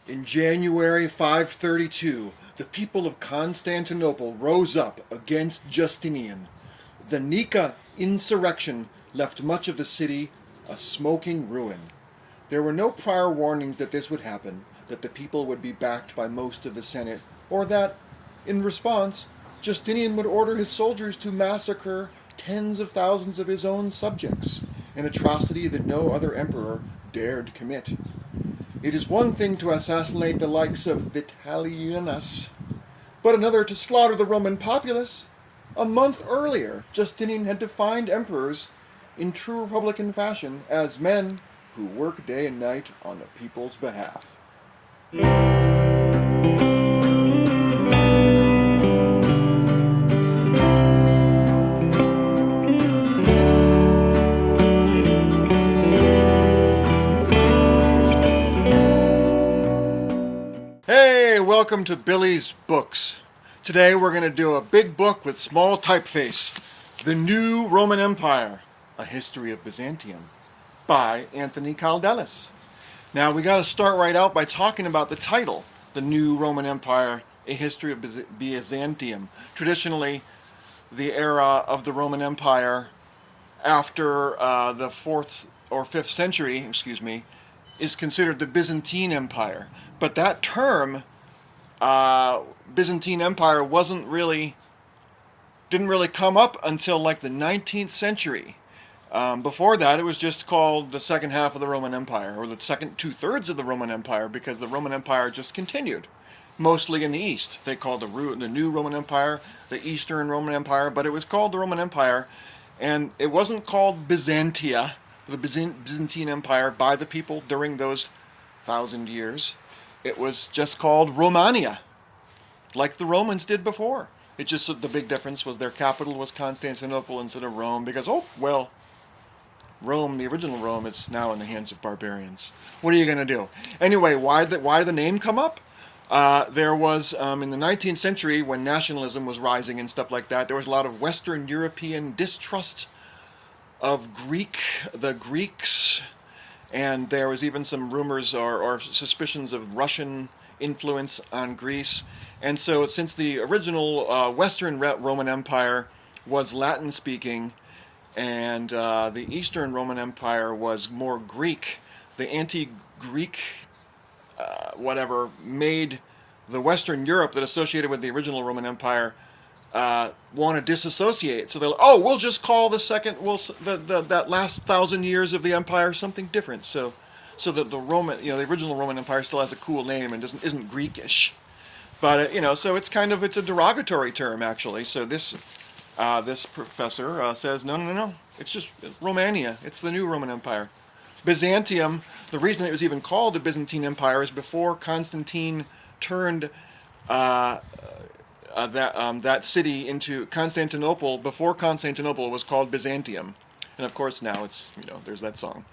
In January 532, the people of Constantinople rose up against Justinian. The Nika insurrection left much of the city a smoking ruin. There were no prior warnings that this would happen, that the people would be backed by most of the Senate, or that, in response, Justinian would order his soldiers to massacre tens of thousands of his own subjects, an atrocity that no other emperor dared commit. It is one thing to assassinate the likes of Vitellius, but another to slaughter the Roman populace. A month earlier, Justinian had defined emperors in true republican fashion as men who work day and night on the people's behalf. Hey, welcome to Billy's Books. Today we're going to do a big book with small typeface, The New Roman Empire, A History of Byzantium, by Anthony Kaldellis. Now we got to start right out by talking about the title, The New Roman Empire, A History of Byzantium. Traditionally, the era of the Roman Empire after the 4th or 5th century, is considered the Byzantine Empire. But that term, Byzantine Empire, didn't really come up until like the 19th century. Before that, it was just called the second half of the Roman Empire, or the second 2/3 of the Roman Empire, because the Roman Empire just continued, mostly in the East. They called the New Roman Empire the Eastern Roman Empire, but it was called the Roman Empire, and it wasn't called Byzantia, the Byzantine Empire, by the people during those 1,000 years. It was just called Romania, like the Romans did before. It just, the big difference was their capital was Constantinople instead of Rome, because, Rome, the original Rome, is now in the hands of barbarians. What are you going to do? Anyway, why the name come up? There was, in the 19th century, when nationalism was rising and stuff like that, there was a lot of Western European distrust of the Greeks, and there was even some rumors or suspicions of Russian influence on Greece. And so since the original Western Roman Empire was Latin-speaking, and the Eastern Roman Empire was more Greek, the anti-Greek made the Western Europe that associated with the original Roman Empire want to disassociate. So they're like, we'll just call that last 1,000 years of the empire something different. So that the original Roman Empire still has a cool name and isn't Greekish. But so it's a derogatory term actually. So this professor says no, it's Romania. It's the new Roman Empire. Byzantium. The reason it was even called the Byzantine Empire is before Constantine turned that city into Constantinople. Before Constantinople, it was called Byzantium, and of course now it's there's that song.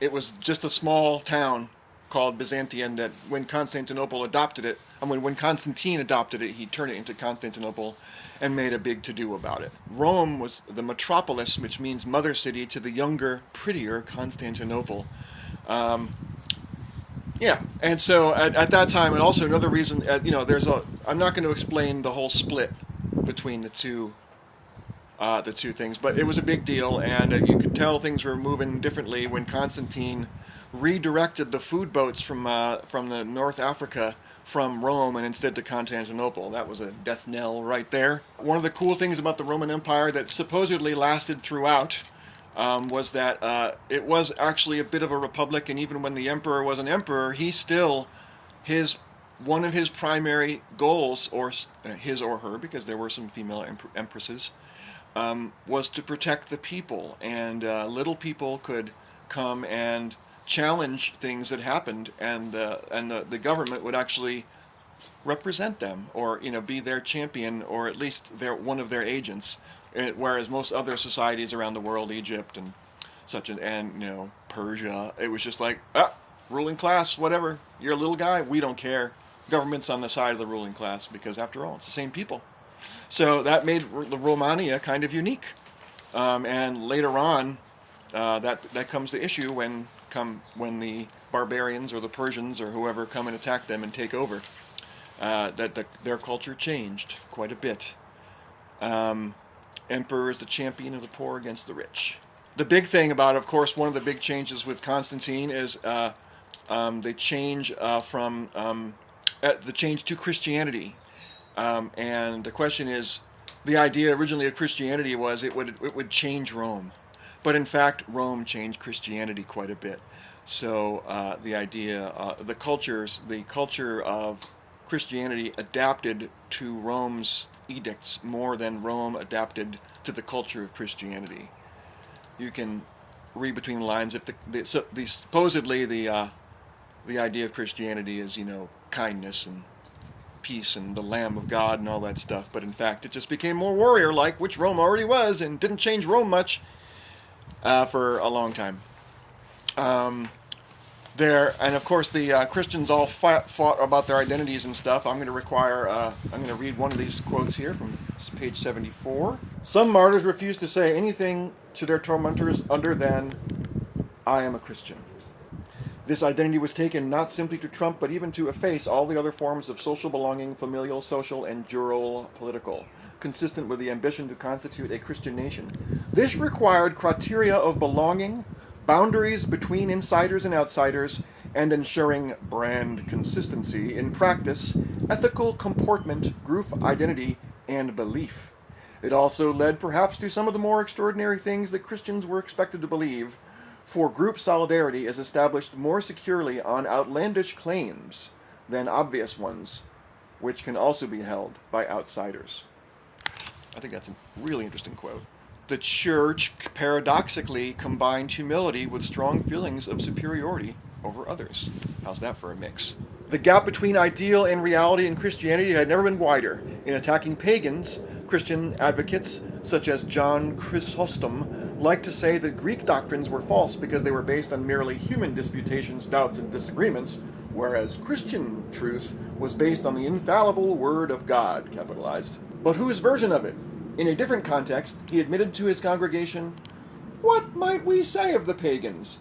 It was just a small town called Byzantium that when Constantinople adopted it, when Constantine adopted it, he turned it into Constantinople and made a big to-do about it. Rome was the metropolis, which means mother city to the younger, prettier Constantinople. And so at that time, and also another reason, I'm not going to explain the whole split between the two things, but it was a big deal, and you could tell things were moving differently when Constantine redirected the food boats from the North Africa from Rome and instead to Constantinople. That was a death knell right there. One of the cool things about the Roman Empire that supposedly lasted throughout was that it was actually a bit of a republic, and even when the emperor was an emperor, he still, one of his primary goals, or his or her, because there were some female empresses, was to protect the people, and little people could come and challenge things that happened, and the government would actually represent them, or be their champion, or at least one of their agents. Whereas most other societies around the world, Egypt and Persia, it was just like, ruling class, whatever, you're a little guy, we don't care. Government's on the side of the ruling class, because after all, it's the same people. So that made the Romania kind of unique. And later on, that comes the issue when the barbarians or the Persians or whoever come and attack them and take over, their culture changed quite a bit. Emperor is the champion of the poor against the rich. The big thing about, of course, one of the big changes with Constantine is the change the change to Christianity. And the question is, the idea originally of Christianity was it would change Rome, but in fact Rome changed Christianity quite a bit. So the culture of Christianity adapted to Rome's edicts more than Rome adapted to the culture of Christianity. You can read between the lines. If supposedly the idea of Christianity is, kindness and peace and the Lamb of God and all that stuff, but in fact it just became more warrior-like, which Rome already was, and didn't change Rome much for a long time. And of course the Christians all fought about their identities and stuff. I'm going to read one of these quotes here from page 74. Some martyrs refused to say anything to their tormentors other than, "I am a Christian." This identity was taken not simply to trump, but even to efface all the other forms of social belonging, familial, social, and jural political, consistent with the ambition to constitute a Christian nation. This required criteria of belonging, boundaries between insiders and outsiders, and ensuring brand consistency in practice, ethical comportment, group identity, and belief. It also led perhaps to some of the more extraordinary things that Christians were expected to believe, for group solidarity is established more securely on outlandish claims than obvious ones, which can also be held by outsiders. I think that's a really interesting quote. The church paradoxically combined humility with strong feelings of superiority over others. How's that for a mix? The gap between ideal and reality in Christianity had never been wider. In attacking pagans, Christian advocates such as John Chrysostom like to say that Greek doctrines were false because they were based on merely human disputations, doubts, and disagreements, whereas Christian truth was based on the infallible Word of God, capitalized. But whose version of it? In a different context, he admitted to his congregation, "What might we say of the pagans?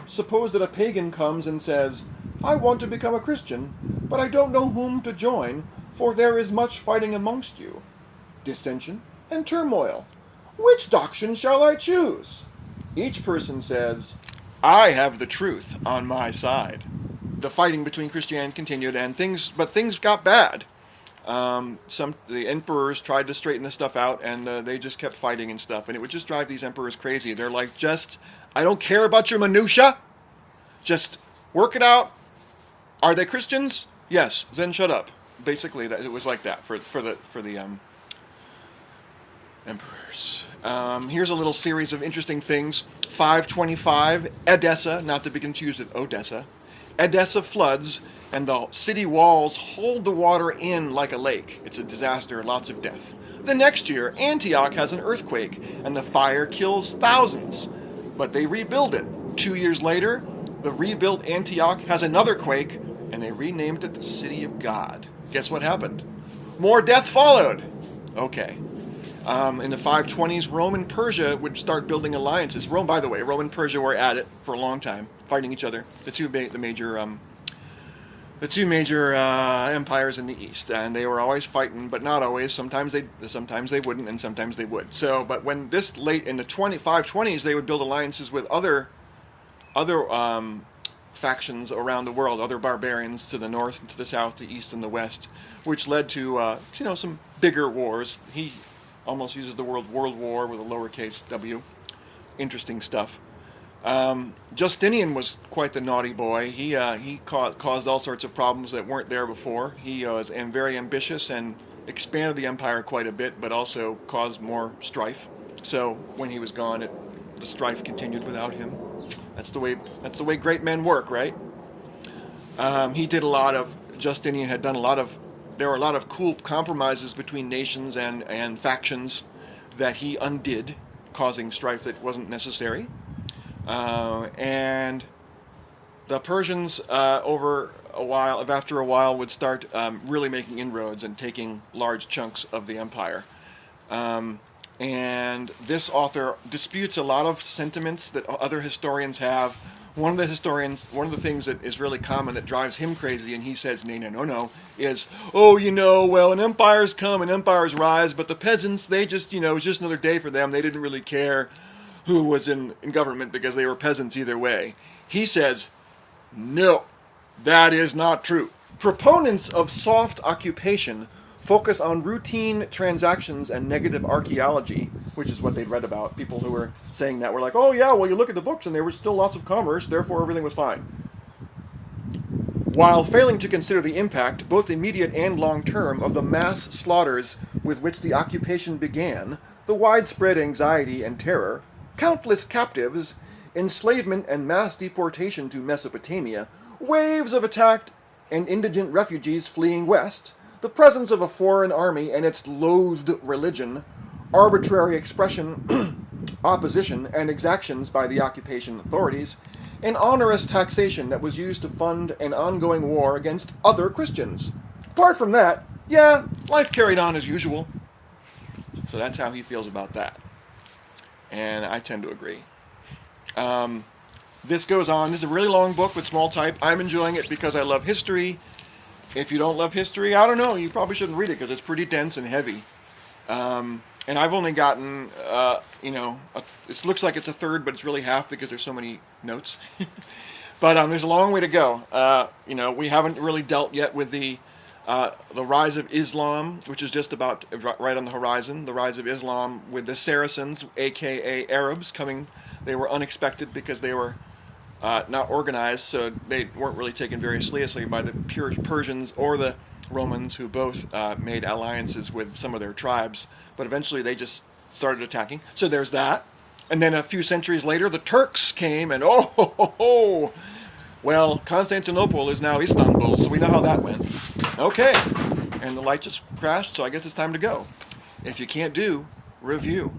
Suppose that a pagan comes and says, 'I want to become a Christian, but I don't know whom to join, for there is much fighting amongst you, dissension and turmoil. Which doctrine shall I choose?' Each person says, 'I have the truth on my side.'" The fighting between Christianity continued, and things got bad. The emperors tried to straighten this stuff out, and they just kept fighting and stuff, and it would just drive these emperors crazy. They're like, I don't care about your minutia. Just work it out. Are they Christians? Yes. Then shut up. Basically, it was like that for the emperors. Here's a little series of interesting things. 525, Edessa, not to be confused with Odessa. Edessa floods, and the city walls hold the water in like a lake. It's a disaster, lots of death. The next year, Antioch has an earthquake, and the fire kills thousands. But they rebuild it. 2 years later, the rebuilt Antioch has another quake, and they renamed it the City of God. Guess what happened? More death followed. Okay. In the 520s, Rome and Persia would start building alliances. Rome and Persia were at it for a long time, fighting each other. The two major empires in the East, and they were always fighting, but not always. Sometimes they wouldn't, and sometimes they would. So, but when this late in the 520s, they would build alliances with other factions around the world, other barbarians to the north and to the south, the east and the west, which led to some bigger wars. He almost uses the word World War with a lowercase w. Interesting stuff. Justinian was quite the naughty boy. He caused all sorts of problems that weren't there before. He was very ambitious and expanded the empire quite a bit, but also caused more strife. So when he was gone, the strife continued without him. That's the way great men work, right? Justinian had done there were a lot of cool compromises between nations and factions that he undid, causing strife that wasn't necessary. And the Persians, after a while, would start really making inroads and taking large chunks of the empire. And this author disputes a lot of sentiments that other historians have, one of the historians, one of the things that is really common that drives him crazy, and he says, no, is, oh, well, an empires come and empires rise, but the peasants, they just, it was just another day for them. They didn't really care who was in government because they were peasants either way. He says, no, that is not true. Proponents of soft occupation focus on routine transactions and negative archaeology, which is what they'd read about. People who were saying that were like, oh yeah, well you look at the books and there was still lots of commerce, therefore everything was fine. While failing to consider the impact, both immediate and long-term, of the mass slaughters with which the occupation began, the widespread anxiety and terror, countless captives, enslavement and mass deportation to Mesopotamia, waves of attacked and indigent refugees fleeing west, the presence of a foreign army and its loathed religion, arbitrary expression, opposition, and exactions by the occupation authorities, and onerous taxation that was used to fund an ongoing war against other Christians. Apart from that, yeah, life carried on as usual. So that's how he feels about that. And I tend to agree. This goes on. This is a really long book with small type. I'm enjoying it because I love history. If you don't love history, I don't know, you probably shouldn't read it because it's pretty dense and heavy. And I've only gotten, it looks like it's a third, but it's really half because there's so many notes. But there's a long way to go. We haven't really dealt yet with the rise of Islam, which is just about right on the horizon. The rise of Islam with the Saracens, a.k.a. Arabs, coming. They were unexpected because they were not organized, so they weren't really taken very seriously by the Persians or the Romans, who both made alliances with some of their tribes, but eventually they just started attacking. So there's that. And then a few centuries later, the Turks came, and well, Constantinople is now Istanbul, so we know how that went. Okay, and the light just crashed, so I guess it's time to go. If you can't do, review.